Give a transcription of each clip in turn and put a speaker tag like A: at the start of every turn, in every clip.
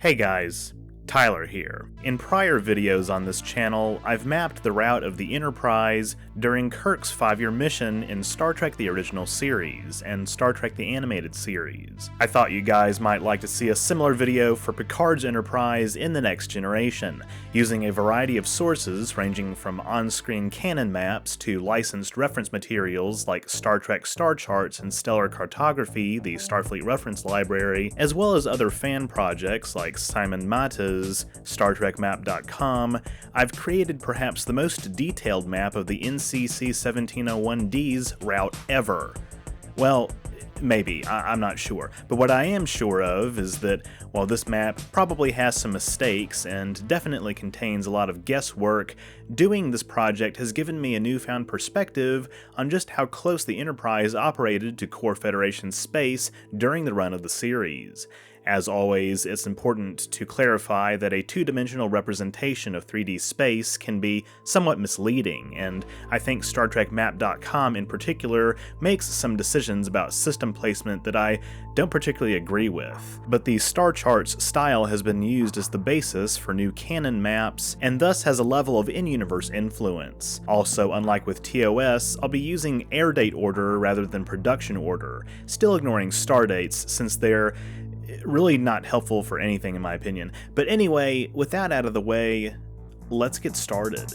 A: Hey guys, Tyler here. In prior videos on this channel, I've mapped the route of the Enterprise during Kirk's 5-year mission in Star Trek the Original Series and Star Trek the Animated Series. I thought you guys might like to see a similar video for Picard's Enterprise in The Next Generation, using a variety of sources ranging from on-screen canon maps to licensed reference materials like Star Trek star charts and stellar cartography, the Starfleet reference library, as well as other fan projects like Simon Mata's StarTrekMap.com. I've created perhaps the most detailed map of the NCC 1701D's route ever. Well, maybe, I'm not sure. But what I am sure of is that while this map probably has some mistakes and definitely contains a lot of guesswork, doing this project has given me a newfound perspective on just how close the Enterprise operated to core Federation space during the run of the series. As always, it's important to clarify that a two-dimensional representation of 3D space can be somewhat misleading, and I think StarTrekMap.com in particular makes some decisions about system placement that I don't particularly agree with. But the star charts style has been used as the basis for new canon maps, and thus has a level of in-universe influence. Also, unlike with TOS, I'll be using air date order rather than production order, still ignoring star dates since they're really not helpful for anything in my opinion. But anyway, with that out of the way, let's get started.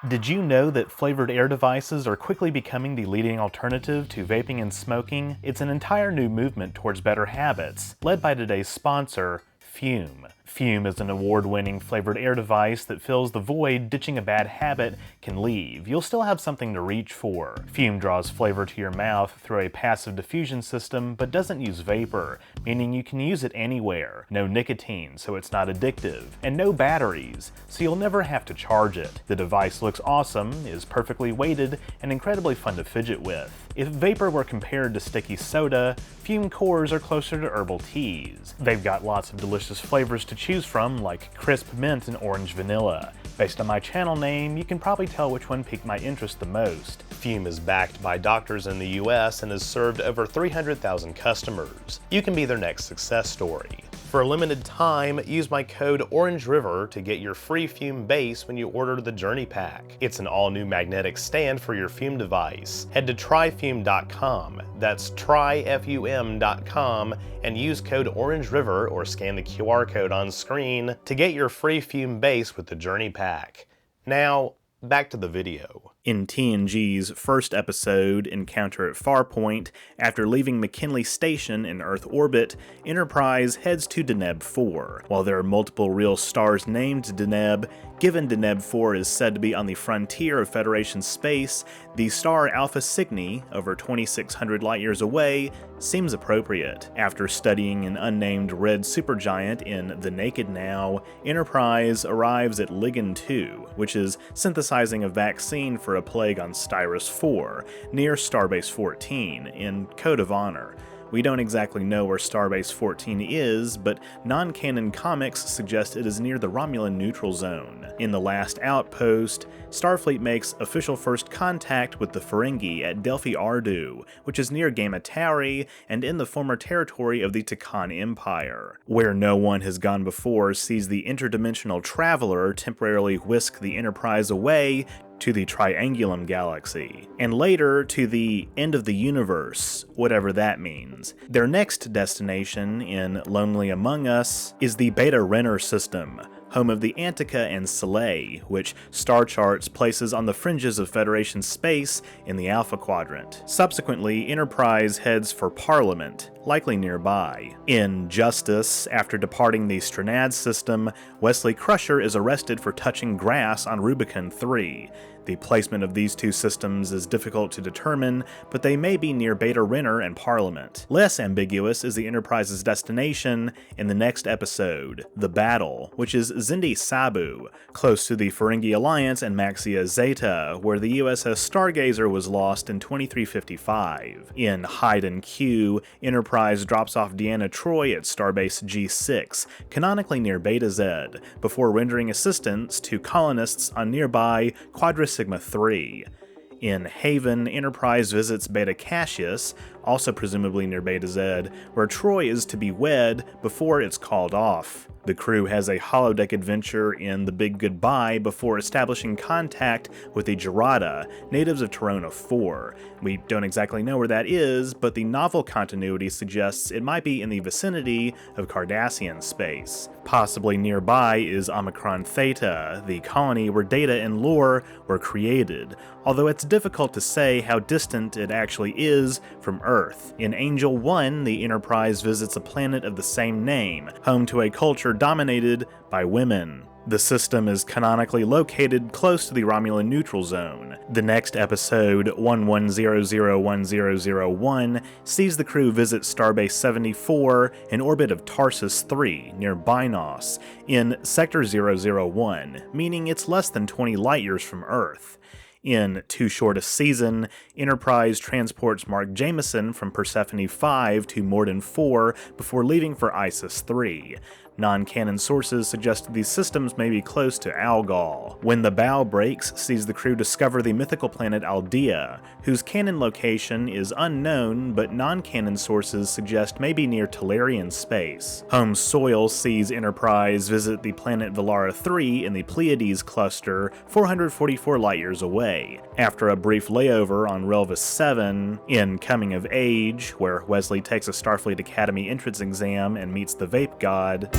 A: Did you know that flavored air devices are quickly becoming the leading alternative to vaping and smoking? It's an entire new movement towards better habits, led by today's sponsor, Fume. Fume is an award-winning flavored air device that fills the void ditching a bad habit can leave. You'll still have something to reach for. Fume draws flavor to your mouth through a passive diffusion system, but doesn't use vapor, meaning you can use it anywhere. No nicotine, so it's not addictive, and no batteries, so you'll never have to charge it. The device looks awesome, is perfectly weighted, and incredibly fun to fidget with. If vapor were compared to sticky soda, Fume cores are closer to herbal teas. They've got lots of delicious flavors to choose from, like crisp mint and orange vanilla. Based on my channel name, you can probably tell which one piqued my interest the most. Fume is backed by doctors in the US and has served over 300,000 customers. You can be their next success story. For a limited time, use my code OrangeRiver to get your free Fume base when you order the Journey Pack. It's an all-new magnetic stand for your Fume device. Head to tryfume.com, that's tryfum.com, and use code OrangeRiver or scan the QR code on screen to get your free Fume base with the Journey Pack. Now, back to the video. In TNG's first episode, Encounter at Farpoint, after leaving McKinley Station in Earth orbit, Enterprise heads to Deneb 4. While there are multiple real stars named Deneb, given Deneb 4 is said to be on the frontier of Federation space, the star Alpha Cygni, over 2,600 light-years away, seems appropriate. After studying an unnamed red supergiant in The Naked Now, Enterprise arrives at Ligan 2, which is synthesizing a vaccine for a plague on Styrus 4, near Starbase 14, in Code of Honor. We don't exactly know where Starbase 14 is, but non-canon comics suggest it is near the Romulan neutral zone. In The Last Outpost, Starfleet makes official first contact with the Ferengi at Delphi Ardu, which is near Gamma Tauri and in the former territory of the Takan Empire. Where no one has gone before sees the interdimensional traveler temporarily whisk the Enterprise away to the Triangulum Galaxy, and later to the end of the universe, whatever that means. Their next destination, in Lonely Among Us, is the Beta Renner system, home of the Antica and Soleil, which star charts places on the fringes of Federation space in the Alpha Quadrant. Subsequently, Enterprise heads for Parliament, likely nearby. In Justice, after departing the Stranad system, Wesley Crusher is arrested for touching grass on Rubicon 3. The placement of these two systems is difficult to determine, but they may be near Beta Renner and Parliament. Less ambiguous is the Enterprise's destination in the next episode, The Battle, which is Zindi Sabu, close to the Ferengi Alliance and Maxia Zeta, where the USS Stargazer was lost in 2355. In Hide and Q, Enterprise drops off Deanna Troi at Starbase G6, canonically near Beta Z, before rendering assistance to colonists on nearby Quadris Sigma 3. In Haven, Enterprise visits Beta Cassius, also presumably near Beta Z, where Troy is to be wed before it's called off. The crew has a holodeck adventure in The Big Goodbye before establishing contact with the Gerada, natives of Torona 4. We don't exactly know where that is, but the novel continuity suggests it might be in the vicinity of Cardassian space. Possibly nearby is Omicron Theta, the colony where Data and Lore were created, although it's difficult to say how distant it actually is from Earth. In Angel 1, the Enterprise visits a planet of the same name, home to a culture dominated by women. The system is canonically located close to the Romulan neutral zone. The next episode, 11001001, sees the crew visit Starbase 74 in orbit of Tarsus 3 near Binos in Sector 001, meaning it's less than 20 light-years from Earth. In Too Short a Season, Enterprise transports Mark Jameson from Persephone 5 to Morden 4 before leaving for Isis 3. Non-canon sources suggest these systems may be close to Algol. When the Bow Breaks sees the crew discover the mythical planet Aldea, whose canon location is unknown, but non-canon sources suggest may be near Tellurian space. Home Soil sees Enterprise visit the planet Valara 3 in the Pleiades cluster, 444 light-years away. After a brief layover on Relvis 7, in Coming of Age, where Wesley takes a Starfleet Academy entrance exam and meets the Vape God,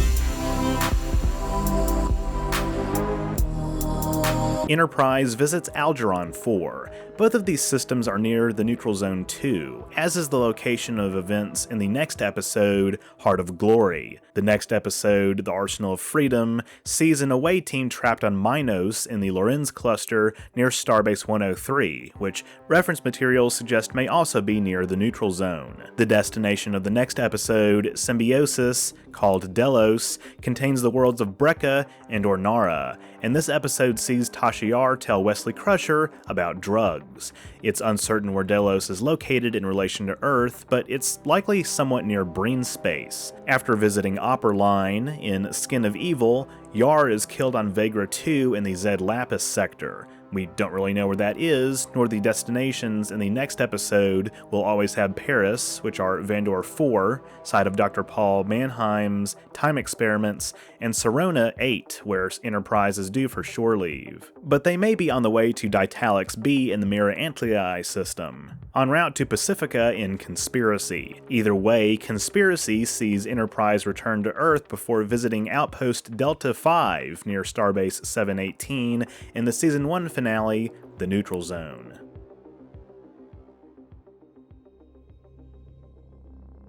A: Enterprise visits Algeron 4. Both of these systems are near the Neutral Zone 2, as is the location of events in the next episode, Heart of Glory. The next episode, The Arsenal of Freedom, sees an away team trapped on Minos in the Lorenz cluster near Starbase 103, which reference materials suggest may also be near the Neutral Zone. The destination of the next episode, Symbiosis, called Delos, contains the worlds of Brekka and Ornara, and this episode sees Tasha Yar tell Wesley Crusher about drugs. It's uncertain where Delos is located in relation to Earth, but it's likely somewhat near Breen space. After visiting Opperline in Skin of Evil, Yar is killed on Vegra 2 in the Zed Lapis sector. We don't really know where that is, nor the destinations in the next episode. We'll always have Paris, which are Vandor 4, site of Dr. Paul Mannheim's time experiments, and Serona 8, where Enterprise is due for shore leave. But they may be on the way to Ditalix B in the Mira Antlii system, en route to Pacifica in Conspiracy. Either way, Conspiracy sees Enterprise return to Earth before visiting Outpost Delta 5 near Starbase 718 in the Season 1 finale, The Neutral Zone.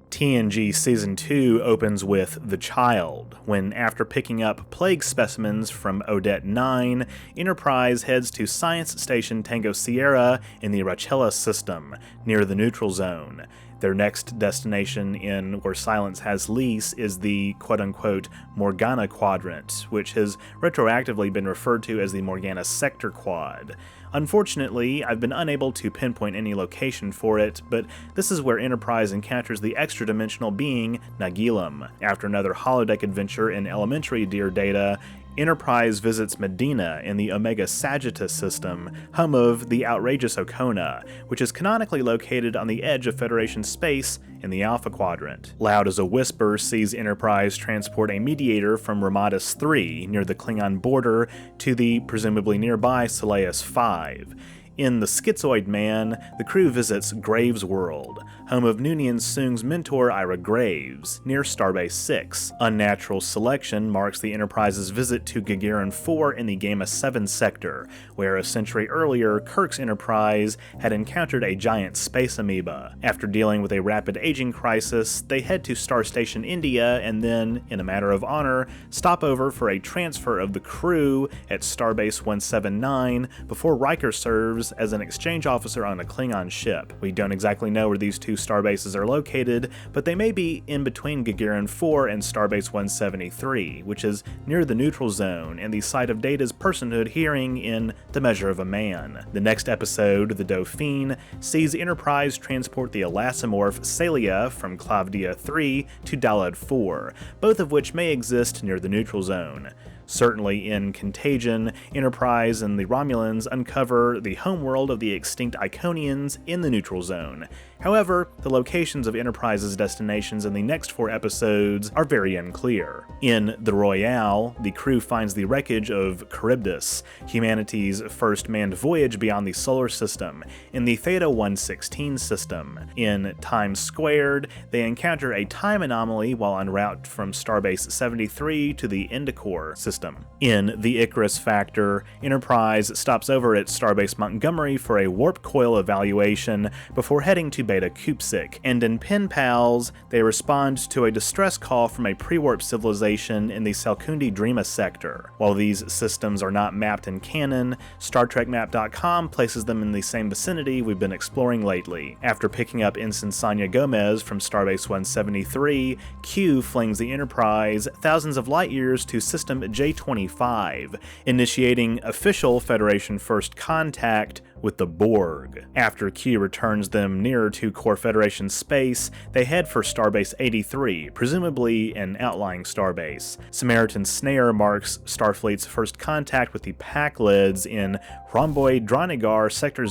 A: TNG Season 2 opens with The Child, when after picking up plague specimens from Odette 9, Enterprise heads to Science Station Tango Sierra in the Rachella system, near the Neutral Zone. Their next destination in Where Silence Has Lease is the quote-unquote Morgana Quadrant, which has retroactively been referred to as the Morgana Sector Quad. Unfortunately, I've been unable to pinpoint any location for it, but this is where Enterprise encounters the extra-dimensional being Nagilum. After another holodeck adventure in Elementary Dear Data, Enterprise visits Medina in the Omega Sagittarius system, home of the outrageous Okona, which is canonically located on the edge of Federation space in the Alpha Quadrant. Loud as a Whisper sees Enterprise transport a mediator from Ramadas 3 near the Klingon border to the presumably nearby Solaeus 5. In The Schizoid Man, the crew visits Graves World, home of Noonien Soong's mentor Ira Graves, near Starbase 6. Unnatural Selection marks the Enterprise's visit to Gagarin 4 in the Gamma 7 sector, where a century earlier Kirk's Enterprise had encountered a giant space amoeba. After dealing with a rapid aging crisis, they head to Star Station India and then, in a matter of honor, stop over for a transfer of the crew at Starbase 179 before Riker serves as an exchange officer on a Klingon ship. We don't exactly know where these two starbases are located, but they may be in between Gagarin 4 and Starbase 173, which is near the Neutral Zone and the site of Data's personhood hearing in The Measure of a Man. The next episode, The Dauphine, sees Enterprise transport the elasmorph Celia from Clavdia 3 to Dalad 4, both of which may exist near the Neutral Zone. Certainly in Contagion, Enterprise and the Romulans uncover the homeworld of the extinct Iconians in the Neutral Zone. However, the locations of Enterprise's destinations in the next 4 episodes are very unclear. In The Royale, the crew finds the wreckage of Charybdis, humanity's first manned voyage beyond the solar system, in the Theta 116 system. In Time Squared, they encounter a time anomaly while en route from Starbase 73 to the Endicor system. In The Icarus Factor, Enterprise stops over at Starbase Montgomery for a warp coil evaluation before heading to Beta Kupsik, and in Pen Pals, they respond to a distress call from a pre-warp civilization in the Salkundi Dreama sector. While these systems are not mapped in canon, StarTrekMap.com places them in the same vicinity we've been exploring lately. After picking up Ensign Sonia Gomez from Starbase 173, Q flings the Enterprise thousands of light years to System J25, initiating official Federation First Contact with the Borg. After Q returns them nearer to core Federation space, they head for Starbase 83, presumably an outlying starbase. Samaritan Snare marks Starfleet's first contact with the Packlids in Rhomboid Dronigar Sector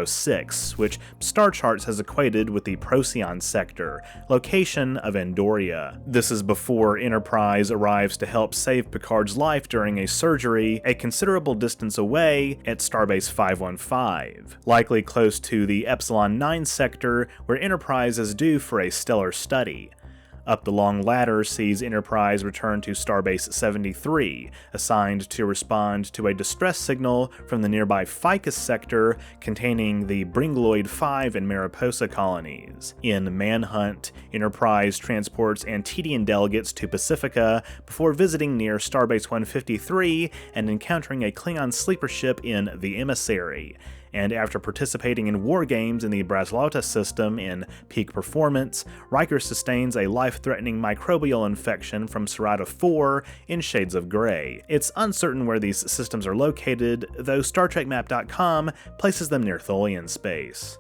A: 006, which Star Charts has equated with the Procyon Sector, location of Andoria. This is before Enterprise arrives to help save Picard's life during a surgery a considerable distance away at Starbase 515. Likely close to the Epsilon 9 sector, where Enterprise is due for a stellar study. Up the Long Ladder sees Enterprise return to Starbase 73, assigned to respond to a distress signal from the nearby Ficus sector containing the Bringloid 5 and Mariposa colonies. In Manhunt, Enterprise transports Antedian delegates to Pacifica before visiting near Starbase 153 and encountering a Klingon sleeper ship in The Emissary. And after participating in war games in the Braslauta system in Peak Performance, Riker sustains a life-threatening microbial infection from Serata 4 in Shades of Grey. It's uncertain where these systems are located, though StarTrekMap.com places them near Tholian space.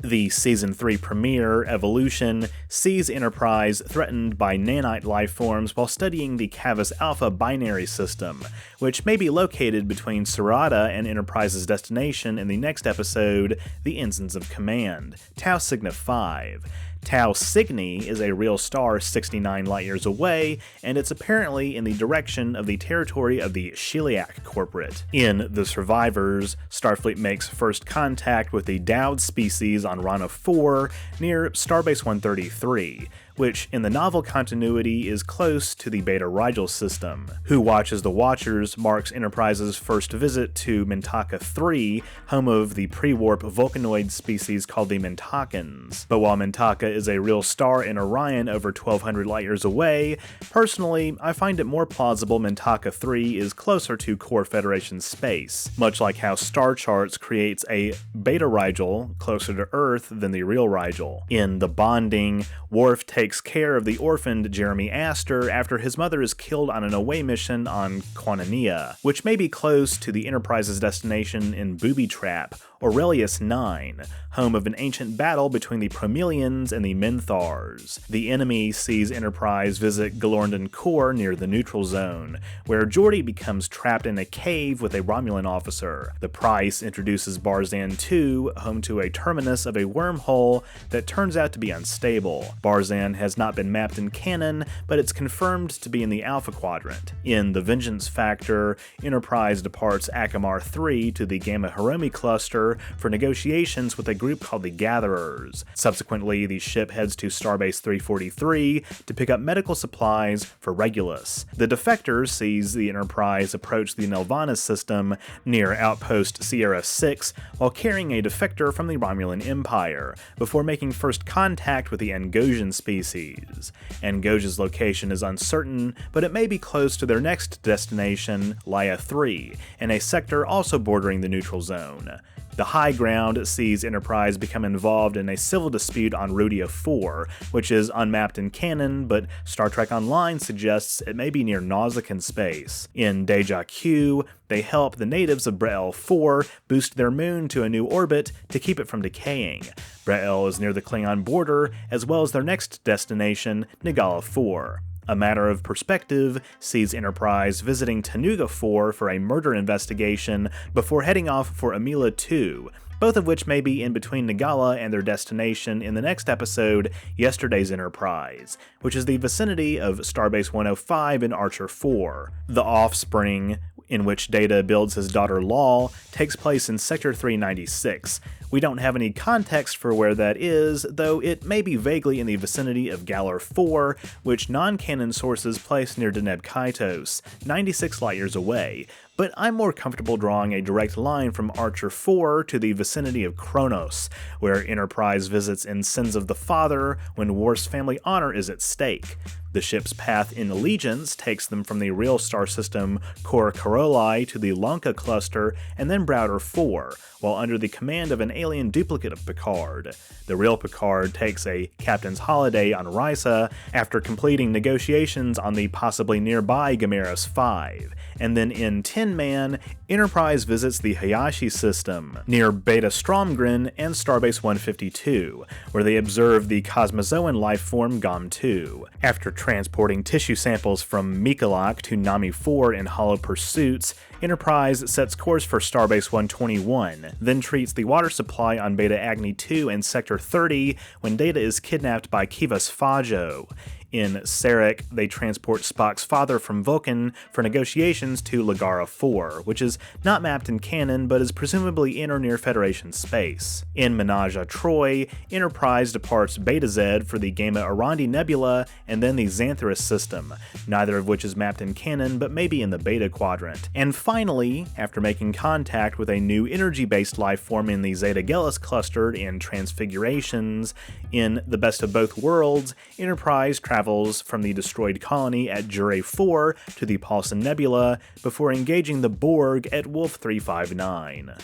A: The Season 3 premiere, Evolution, sees Enterprise threatened by nanite lifeforms while studying the Cavus Alpha binary system, which may be located between Serata and Enterprise's destination in the next episode, The Ensigns of Command, Tau Cygni 5. Tau Cygni is a real star 69 light-years away, and it's apparently in the direction of the territory of the Shiliak Corporate. In The Survivors, Starfleet makes first contact with the Dowd species on Rana 4 near Starbase 133, which in the novel continuity is close to the Beta Rigel system. Who Watches the Watchers marks Enterprise's first visit to Mintaka 3, home of the pre-warp Vulcanoid species called the Mintakans. But while Mintaka is a real star in Orion over 1200 light-years away, personally, I find it more plausible Mintaka 3 is closer to core Federation space, much like how Star Charts creates a Beta Rigel closer to Earth than the real Rigel. In The Bonding, Worf takes care of the orphaned Jeremy Astor after his mother is killed on an away mission on Quanania, which may be close to the Enterprise's destination in Booby Trap, Aurelius 9, home of an ancient battle between the Promelians and the Minthars. The enemy sees Enterprise visit Galorndon Core near the neutral zone, where Geordi becomes trapped in a cave with a Romulan officer. The Price introduces Barzan 2, home to a terminus of a wormhole that turns out to be unstable. Barzan has not been mapped in canon, but it's confirmed to be in the Alpha Quadrant. In The Vengeance Factor, Enterprise departs Akamar 3 to the Gamma Hiromi cluster for negotiations with a group called the Gatherers. Subsequently, the ship heads to Starbase 343 to pick up medical supplies for Regulus. The Defector sees the Enterprise approach the Nelvana system near Outpost Sierra 6 while carrying a defector from the Romulan Empire, before making first contact with the Angosian species. Angosia's location is uncertain, but it may be close to their next destination, Laia 3, in a sector also bordering the neutral zone. The High Ground sees Enterprise become involved in a civil dispute on Rudia 4, which is unmapped in canon, but Star Trek Online suggests it may be near Nausicaan space. In Deja Q, they help the natives of Breel 4 boost their moon to a new orbit to keep it from decaying. Breel is near the Klingon border, as well as their next destination, Nagala 4. A Matter of Perspective sees Enterprise visiting Tanuga 4 for a murder investigation before heading off for Amila 2, both of which may be in between Nagala and their destination in the next episode, Yesterday's Enterprise, which is the vicinity of Starbase 105 in Archer 4. The Offspring, in which Data builds his daughter Lal, takes place in Sector 396. We don't have any context for where that is, though it may be vaguely in the vicinity of Galar 4, which non-canon sources place near Deneb Kaitos, 96 light-years away, but I'm more comfortable drawing a direct line from Archer 4 to the vicinity of Kronos, where Enterprise visits in Sins of the Father when Worf's family honor is at stake. The ship's path in Allegiance takes them from the real star system Cor Caroli to the Lanka cluster and then Browder 4, while under the command of an alien duplicate of Picard. The real Picard takes a captain's holiday on Risa after completing negotiations on the possibly nearby Gamaris 5, and then in Tin Man, Enterprise visits the Hayashi system near Beta Stromgren and Starbase 152, where they observe the Cosmozoan lifeform GOM-2. After transporting tissue samples from Mikalak to Nami 4 in hollow pursuits, Enterprise sets course for Starbase 121, then treats the water supply on Beta Agni 2 and Sector 30 when Data is kidnapped by Kivas Fajo. In Sarek, they transport Spock's father from Vulcan for negotiations to Ligara 4, which is not mapped in canon but is presumably in or near Federation space. In Menage a Troi, Enterprise departs Beta Z for the Gamma Arandi Nebula and then the Xanthorus system, neither of which is mapped in canon but maybe in the Beta Quadrant. And finally, after making contact with a new energy-based lifeform in the Zeta Gellus cluster in Transfigurations, in The Best of Both Worlds, Enterprise travels from the destroyed colony at Jure 4 to the Paulson Nebula before engaging the Borg at Wolf 359.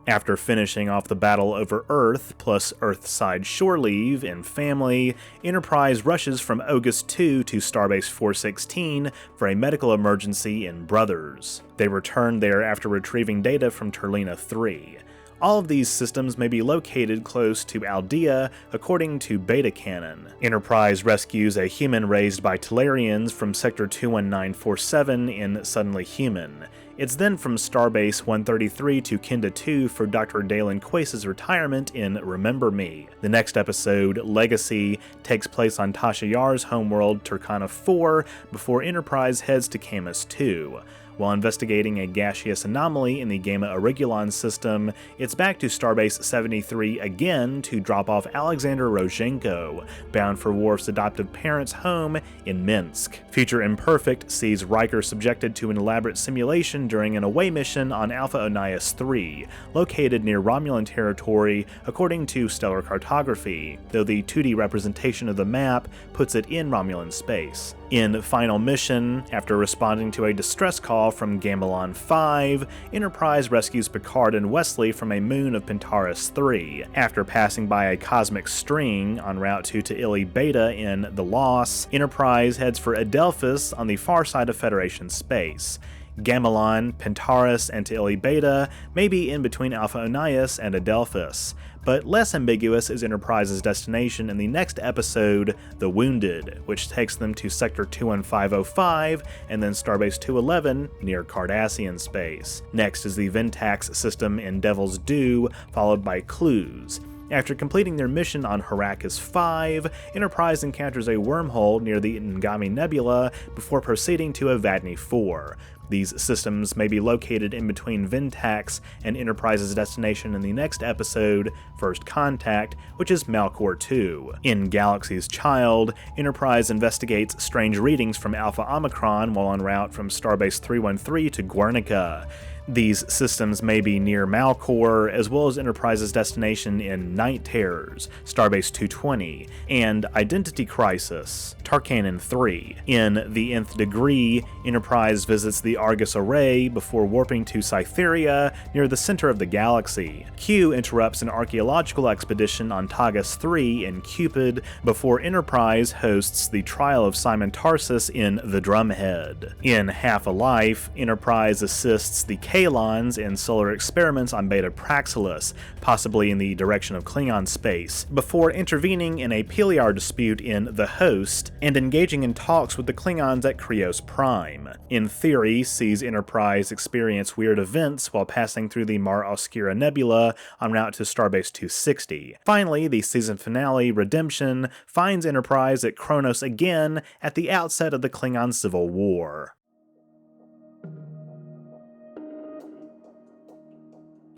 A: After finishing off the battle over Earth, plus Earthside shore leave and family, Enterprise rushes from August 2 to Starbase 416 for a medical emergency in Brothers. They return there after retrieving data from Turlina 3. All of these systems may be located close to Aldea, according to Beta Canon. Enterprise rescues a human raised by Talarians from Sector 21947 in Suddenly Human. It's then from Starbase 133 to Kinda 2 for Dr. Dalen Quase's retirement in Remember Me. The next episode, Legacy, takes place on Tasha Yar's homeworld Turkana 4 before Enterprise heads to Camus 2. While investigating a gaseous anomaly in the Gamma Aurigulon system, it's back to Starbase 73 again to drop off Alexander Rozhenko, bound for Worf's adoptive parents' home in Minsk. Future Imperfect sees Riker subjected to an elaborate simulation during an away mission on Alpha Onias 3, located near Romulan territory according to stellar cartography, though the 2D representation of the map puts it in Romulan space. In Final Mission, after responding to a distress call from Gamelon 5, Enterprise rescues Picard and Wesley from a moon of Pentaurus 3. After passing by a cosmic string en route to Ta'ili Beta in The Loss, Enterprise heads for Adelphis on the far side of Federation space. Gamelon, Pentaurus, and Ta'ili Beta may be in between Alpha Onias and Adelphis, but less ambiguous is Enterprise's destination in the next episode, The Wounded, which takes them to Sector 21505 and then Starbase 211 near Cardassian space. Next is the Ventax system in Devil's Due, followed by Clues. After completing their mission on Heracus 5, Enterprise encounters a wormhole near the Ngami Nebula before proceeding to Evadne 4. These systems may be located in between Ventax and Enterprise's destination in the next episode, First Contact, which is Malcor 2. In Galaxy's Child, Enterprise investigates strange readings from Alpha Omicron while en route from Starbase 313 to Guernica. These systems may be near Malcor, as well as Enterprise's destination in Night Terrors, Starbase 220, and Identity Crisis, Tarkanan 3. In The Nth Degree, Enterprise visits the Argus Array before warping to Cytheria near the center of the galaxy. Q interrupts an archaeological expedition on Tagus 3 in Cupid before Enterprise hosts the trial of Simon Tarsus in the Drumhead. In Half a Life, Enterprise assists the Kaylons in solar experiments on Beta Praxilus, possibly in the direction of Klingon space, before intervening in a Peliar dispute in The Host and engaging in talks with the Klingons at Krios Prime. In Theory, sees Enterprise experience weird events while passing through the Mare Oscura Nebula en route to Starbase 260. Finally, the season finale, Redemption, finds Enterprise at Kronos again at the outset of the Klingon Civil War.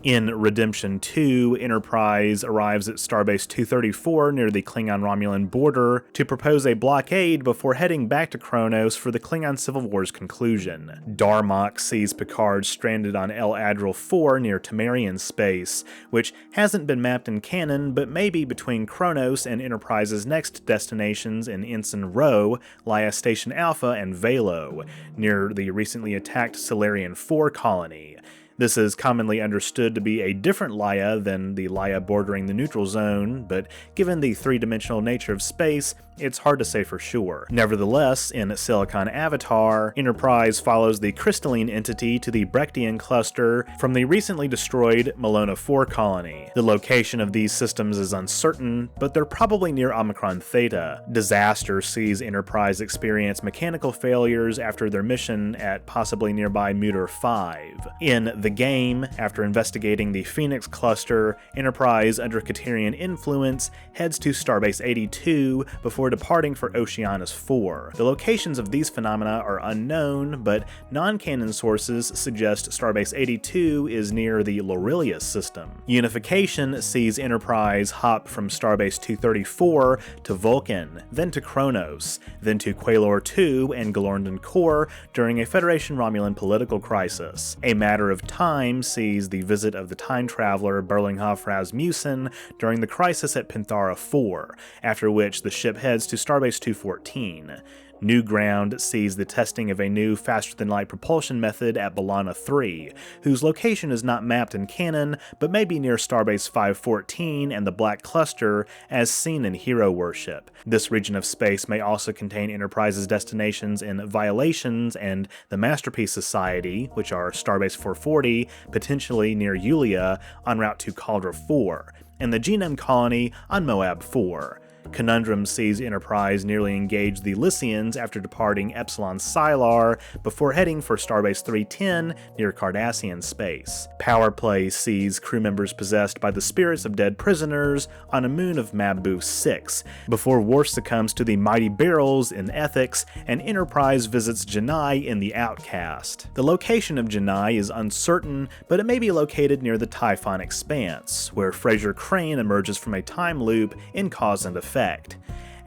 A: In Redemption 2, Enterprise arrives at Starbase 234 near the Klingon-Romulan border to propose a blockade before heading back to Kronos for the Klingon Civil War's conclusion. Darmok sees Picard stranded on El Adril 4 near Temerian space, which hasn't been mapped in canon but may be between Kronos and Enterprise's next destinations in Ensign Row, Laia Station Alpha, and Velo, near the recently attacked Solarian 4 colony. This is commonly understood to be a different Laia than the Laia bordering the neutral zone, but given the three-dimensional nature of space, it's hard to say for sure. Nevertheless, in Silicon Avatar, Enterprise follows the crystalline entity to the Brechtian cluster from the recently destroyed Melona 4 colony. The location of these systems is uncertain, but they're probably near Omicron Theta. Disaster sees Enterprise experience mechanical failures after their mission at possibly nearby Mutor 5. In the game, after investigating the Phoenix cluster, Enterprise, under Katerian influence, heads to Starbase 82 before departing for Oceanus 4. The locations of these phenomena are unknown, but non-canon sources suggest Starbase 82 is near the Lorilius system. Unification sees Enterprise hop from Starbase 234 to Vulcan, then to Kronos, then to Quailor 2 and Galorndon Core during a Federation-Romulan political crisis. A Matter of Time sees the visit of the time traveler Berlinghoff Rasmussen during the crisis at Penthara 4, after which the ship heads to Starbase 214. New Ground sees the testing of a new faster-than-light propulsion method at B'Elanna 3, whose location is not mapped in canon, but may be near Starbase 514 and the Black Cluster, as seen in Hero Worship. This region of space may also contain Enterprise's destinations in Violations and the Masterpiece Society, which are Starbase 440, potentially near Yulia, en route to Caldra 4, and the Genome Colony on Moab 4. Conundrum sees Enterprise nearly engage the Lycians after departing Epsilon Scylar before heading for Starbase 310 near Cardassian space. Power Play sees crew members possessed by the spirits of dead prisoners on a moon of Mabbu 6, before Worf succumbs to the mighty barrels in Ethics and Enterprise visits Janai in The Outcast. The location of Janai is uncertain, but it may be located near the Typhon Expanse, where Fraser Crane emerges from a time loop in Cause and Effect.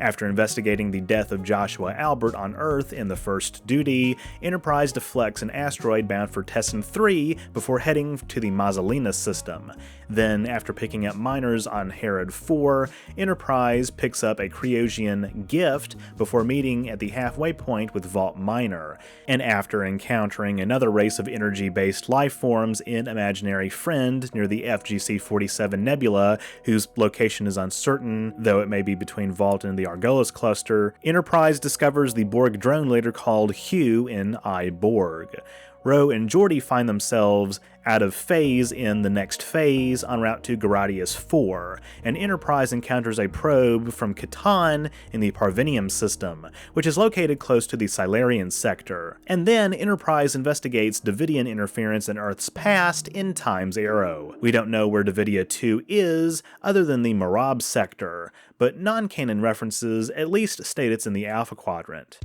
A: After investigating the death of Joshua Albert on Earth in the First Duty, Enterprise deflects an asteroid bound for Tessin 3 before heading to the Mazzalina system. Then, after picking up miners on Herod 4, Enterprise picks up a Kryosian gift before meeting at the halfway point with Vault Minor, and after encountering another race of energy-based life forms in Imaginary Friend near the FGC-47 Nebula, whose location is uncertain, though it may be between Vault and the Argolis cluster, Enterprise discovers the Borg drone later called Hugh in I, Borg. Ro and Geordi find themselves out of phase in the next phase en route to Gradius 4, and Enterprise encounters a probe from Catan in the Parvenium system, which is located close to the Silarian sector. And then Enterprise investigates Davidian interference in Earth's past in Time's Arrow. We don't know where Davidia 2 is, other than the Marab sector, but non-canon references at least state it's in the Alpha Quadrant.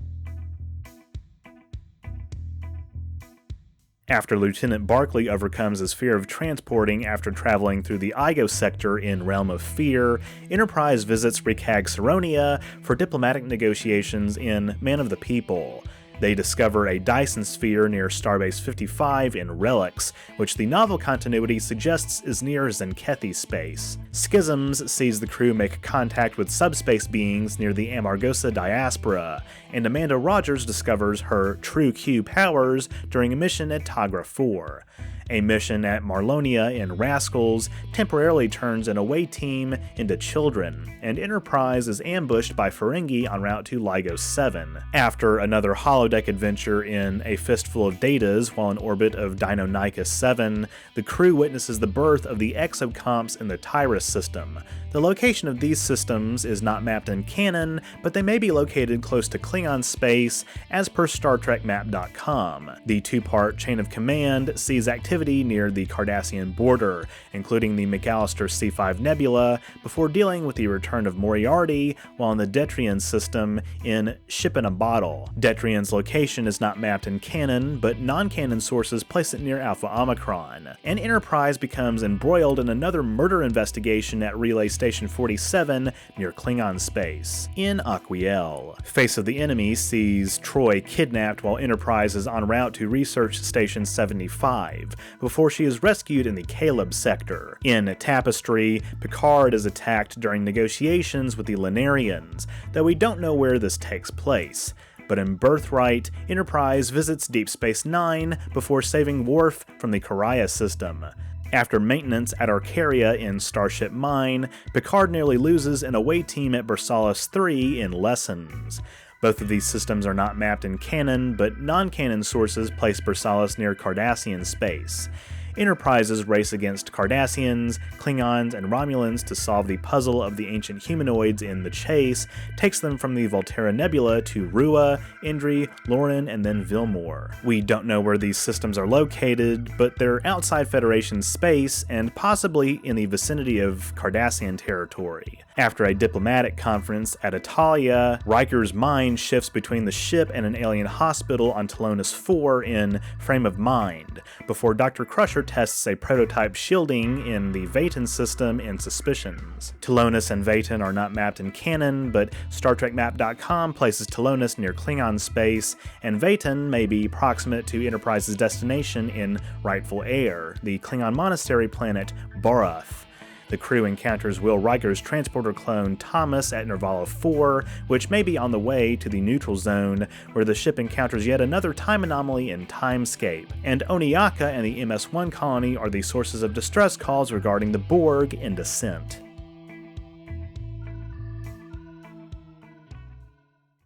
A: After Lieutenant Barclay overcomes his fear of transporting after traveling through the Igo sector in Realm of Fear, Enterprise visits Ricag Saronia for diplomatic negotiations in Man of the People. They discover a Dyson sphere near Starbase 55 in Relics, which the novel continuity suggests is near Zenkethi space. Schisms sees the crew make contact with subspace beings near the Amargosa diaspora, and Amanda Rogers discovers her true Q powers during a mission at Tagra 4. A mission at Marlonia in Rascals temporarily turns an away team into children, and Enterprise is ambushed by Ferengi en route to LIGO 7. After another holodeck adventure in A Fistful of Datas while in orbit of Deinonychus 7, the crew witnesses the birth of the exocomps in the Tyrus system. The location of these systems is not mapped in canon, but they may be located close to Klingon space, as per StarTrekMap.com. The two-part chain of command sees activity near the Cardassian border, including the McAllister C5 Nebula, before dealing with the return of Moriarty while in the Detrian system in Ship in a Bottle. Detrian's location is not mapped in canon, but non-canon sources place it near Alpha Omicron. And Enterprise becomes embroiled in another murder investigation at Relay Station 47 near Klingon space, in Aquiel. Face of the Enemy sees Troy kidnapped while Enterprise is en route to Research Station 75, before she is rescued in the Caleb sector. In Tapestry, Picard is attacked during negotiations with the Lenarians, though we don't know where this takes place. But in Birthright, Enterprise visits Deep Space Nine before saving Worf from the Karaya system. After maintenance at Arcaria in Starship Mine, Picard nearly loses an away team at Bersalis 3 in Lessons. Both of these systems are not mapped in canon, but non-canon sources place Bersalis near Cardassian space. Enterprises race against Cardassians, Klingons, and Romulans to solve the puzzle of the ancient humanoids in The Chase, takes them from the Volterra Nebula to Rua, Indri, Lauren, and then Vilmore. We don't know where these systems are located, but they're outside Federation space and possibly in the vicinity of Cardassian territory. After a diplomatic conference at Italia, Riker's mind shifts between the ship and an alien hospital on Talonis 4 in Frame of Mind, before Dr. Crusher tests a prototype shielding in the Vayton system in Suspicions. Talonis and Vayton are not mapped in canon, but StarTrekMap.com places Talonis near Klingon space, and Vayton may be proximate to Enterprise's destination in Rightful Heir, the Klingon monastery planet Borath. The crew encounters Will Riker's transporter clone Thomas at Nervala 4, which may be on the way to the neutral zone, where the ship encounters yet another time anomaly in Timescape. And Oniaka and the MS-1 colony are the sources of distress calls regarding the Borg in descent.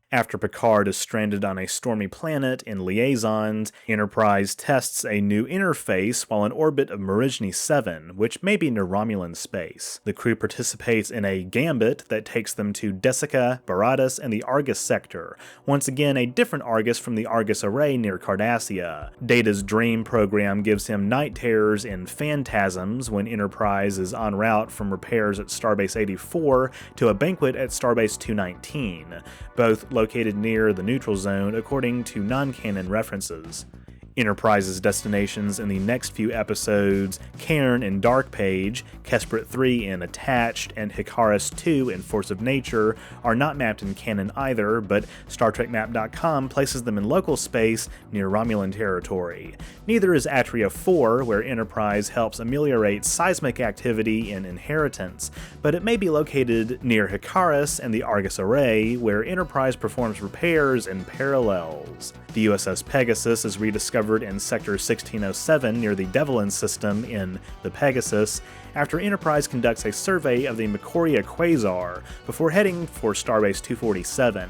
A: After Picard is stranded on a stormy planet in Liaisons, Enterprise tests a new interface while in orbit of Merijni 7, which may be near Romulan space. The crew participates in a gambit that takes them to Desica, Baratus, and the Argus sector, once again a different Argus from the Argus array near Cardassia. Data's dream program gives him night terrors and phantasms when Enterprise is en route from repairs at Starbase 84 to a banquet at Starbase 219, both located near the neutral zone according to non-canon references. Enterprise's destinations in the next few episodes, Cairn in Dark Page, Kesprit 3 in Attached, and Hikaris 2 in Force of Nature, are not mapped in canon either, but StarTrekMap.com places them in local space near Romulan territory. Neither is Atria 4, where Enterprise helps ameliorate seismic activity in Inheritance, but it may be located near Hikaris and the Argus Array, where Enterprise performs repairs and parallels. The USS Pegasus is rediscovered in Sector 1607 near the Devlin system in the Pegasus, after Enterprise conducts a survey of the Macoria Quasar before heading for Starbase 247.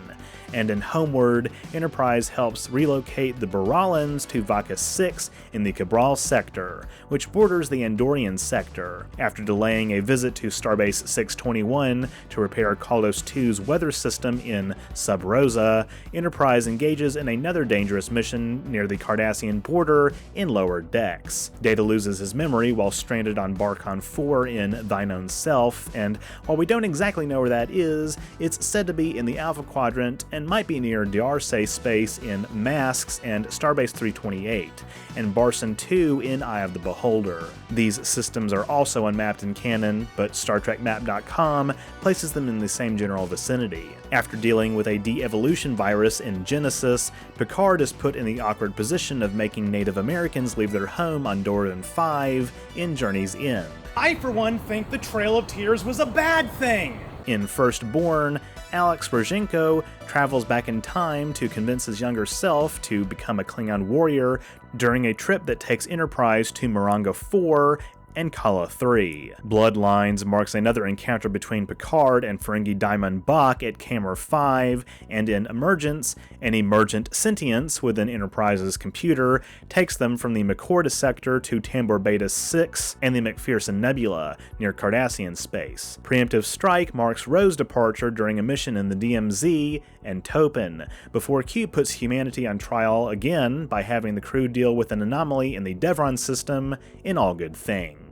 A: And in Homeward, Enterprise helps relocate the Barallans to Vaca 6 in the Cabral sector, which borders the Andorian sector. After delaying a visit to Starbase 621 to repair Kaldos 2's weather system in Sub Rosa, Enterprise engages in another dangerous mission near the Cardassian border in Lower Decks. Data loses his memory while stranded on Barkon 4 in Thine Own Self, and while we don't exactly know where that is, it's said to be in the Alpha Quadrant, and might be near D'Orsay Space in Masks and Starbase 328, and Barson 2 in Eye of the Beholder. These systems are also unmapped in canon, but StarTrekMap.com places them in the same general vicinity. After dealing with a de-evolution virus in Genesis, Picard is put in the awkward position of making Native Americans leave their home on Doran 5 in Journey's End.
B: I, for one, think the Trail of Tears was a bad thing!
A: In Firstborn, Alex Rozhenko travels back in time to convince his younger self to become a Klingon warrior during a trip that takes Enterprise to Maranga 4 and Kala 3. Bloodlines marks another encounter between Picard and Ferengi Diamond Bach at Camera 5, and in Emergence, an emergent sentience within Enterprise's computer takes them from the McCorda sector to Tambor Beta 6 and the McPherson Nebula near Cardassian space. Preemptive Strike marks Ro's departure during a mission in the DMZ and Topin, before Q puts humanity on trial again by having the crew deal with an anomaly in the Devron system in All Good Things.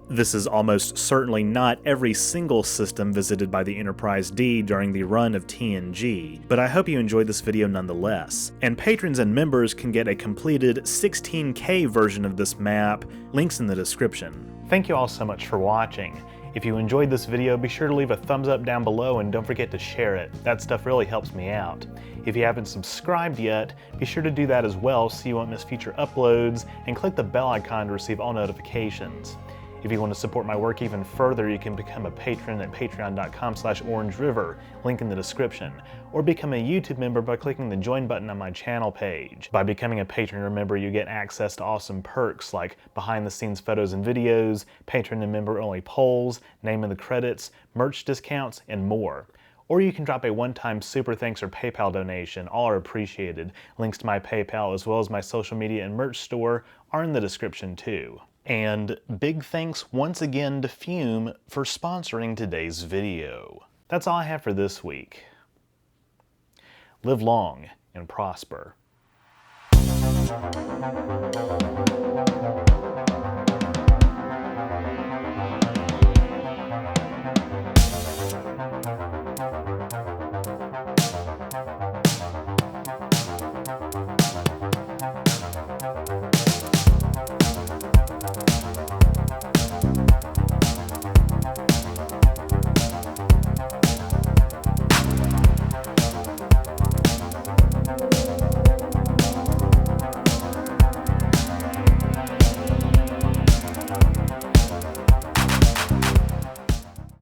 A: This is almost certainly not every single system visited by the Enterprise D during the run of TNG, but I hope you enjoyed this video nonetheless. And patrons and members can get a completed 16K version of this map, links in the description. Thank you all so much for watching. If you enjoyed this video, be sure to leave a thumbs up down below and don't forget to share it. That stuff really helps me out. If you haven't subscribed yet, be sure to do that as well so you won't miss future uploads, and click the bell icon to receive all notifications. If you want to support my work even further, you can become a patron at patreon.com/OrangeRiver, link in the description, or become a YouTube member by clicking the join button on my channel page. By becoming a patron or member, you get access to awesome perks like behind the scenes photos and videos, patron and member only polls, name in the credits, merch discounts, and more. Or you can drop a one-time super thanks or PayPal donation. All are appreciated. Links to my PayPal as well as my social media and merch store are in the description too. And big thanks once again to Fume for sponsoring today's video. That's all I have for this week. Live long and prosper.